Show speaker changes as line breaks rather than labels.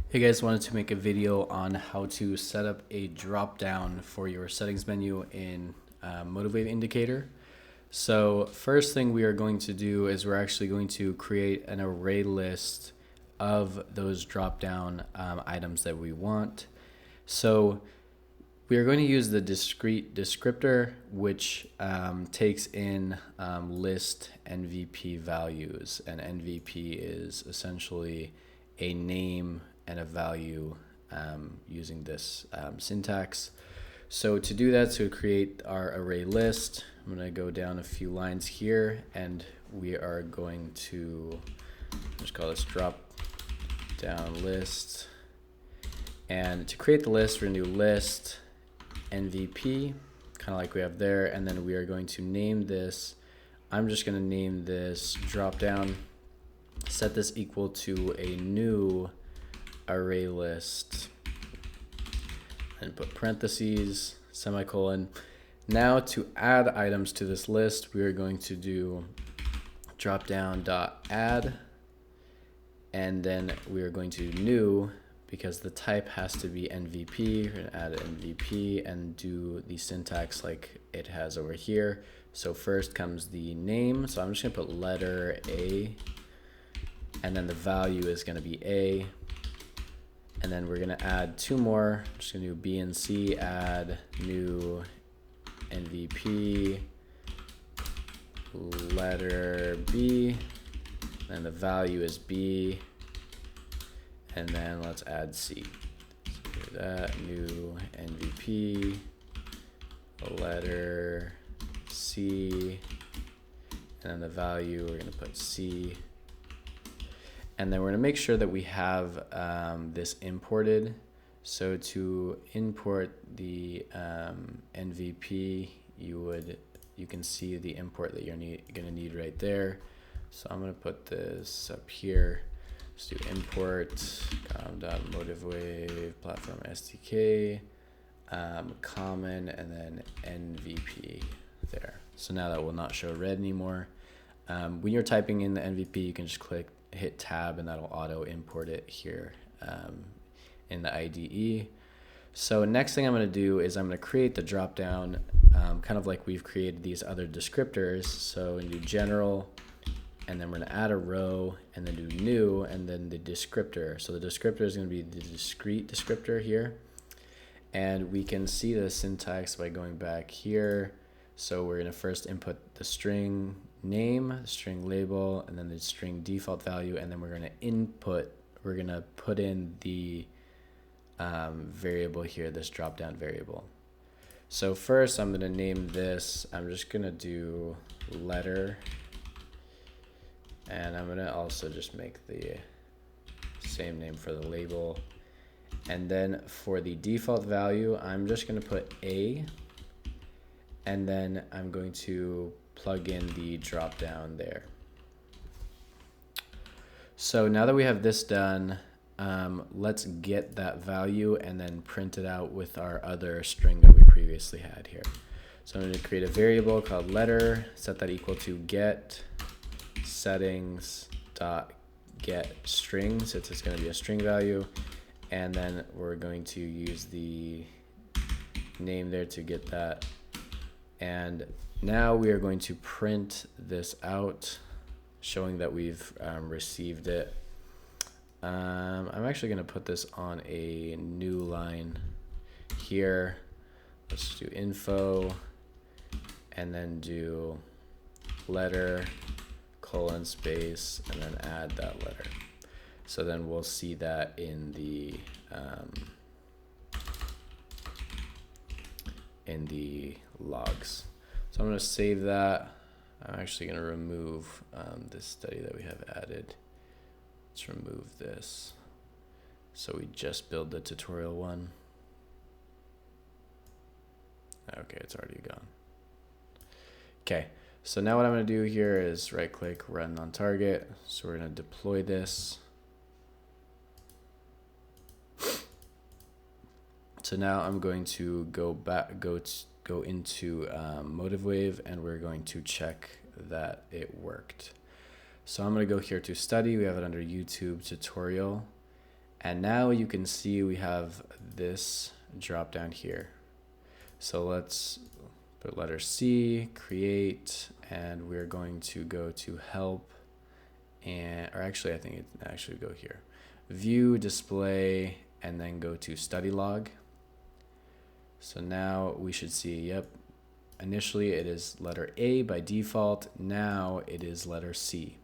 Hey guys, wanted to make a video on how to set up a drop down for your settings menu in Motivewave Indicator. So first thing we are going to do is we're actually going to create an array list of those drop down items that we want. So we are going to use the discrete descriptor, which takes in list NVP values, and NVP is essentially a name and a value using this syntax. So to do that, to create our array list, I'm going to go down a few lines here, and we are going to just call this drop down list. And to create the list, we're going to do list NVP, kind of like we have there, and then we are going to name this. I'm just going to name this drop down, set this equal to a new array list, and put parentheses, semicolon. Now to add items to this list, we are going to do dropdown.add, and then we are going to do new, because the type has to be NVP. We're going to add NVP and do the syntax like it has over here. So first comes the name. So I'm just going to put letter A, and then the value is going to be A. And then we're going to add two more. I'm just going to do B and C, add new NVP, letter B, and the value is B. And then let's add C. So do that, new NVP, letter C, and then the value, we're going to put C. And then we're going to make sure that we have this imported. So to import the NVP, you can see the import that you're going to need right there. So I'm going to put this up here. Let's do import .motivewave platform SDK common, and then NVP there. So now that will not show red anymore. When you're typing in the NVP, you can just hit tab, and that'll auto import it here in the IDE. So next thing I'm going to do is I'm going to create the dropdown kind of like we've created these other descriptors. So we do general, and then we're going to add a row, and then do new, and then the descriptor. So the descriptor is going to be the discrete descriptor here. And we can see the syntax by going back here. So we're going to first input the string name, the string label, and then the string default value, and then we're going to put in the variable here, this drop-down variable. So first I'm going to name this, I'm just going to do letter, and I'm going to also just make the same name for the label. And then for the default value, I'm just going to put A, and then I'm going to plug in the drop down there. So now that we have this done, let's get that value and then print it out with our other string that we previously had here. So I'm going to create a variable called letter, set that equal to get settings dot get string, since it's going to be a string value, and then we're going to use the name there to get that. And now we are going to print this out, showing that we've received it. I'm actually going to put this on a new line here. Let's do info, and then do letter colon space, and then add that letter. So then we'll see that in the logs. So I'm going to save that. I'm actually going to remove this study that we have added. Let's remove this. So we just build the tutorial one. Okay, it's already gone. Okay, so now what I'm going to do here is right click, run on target. So we're going to deploy this. So now I'm going to go into Motivewave, and we're going to check that it worked. So I'm going to go here to study. We have it under YouTube tutorial, And now you can see we have this drop down here. So let's put letter C, create, and we're going to go to help, and, or actually I think it actually go here, view, display, and then go to study log. So now we should see, yep, initially it is letter A by default, now it is letter C.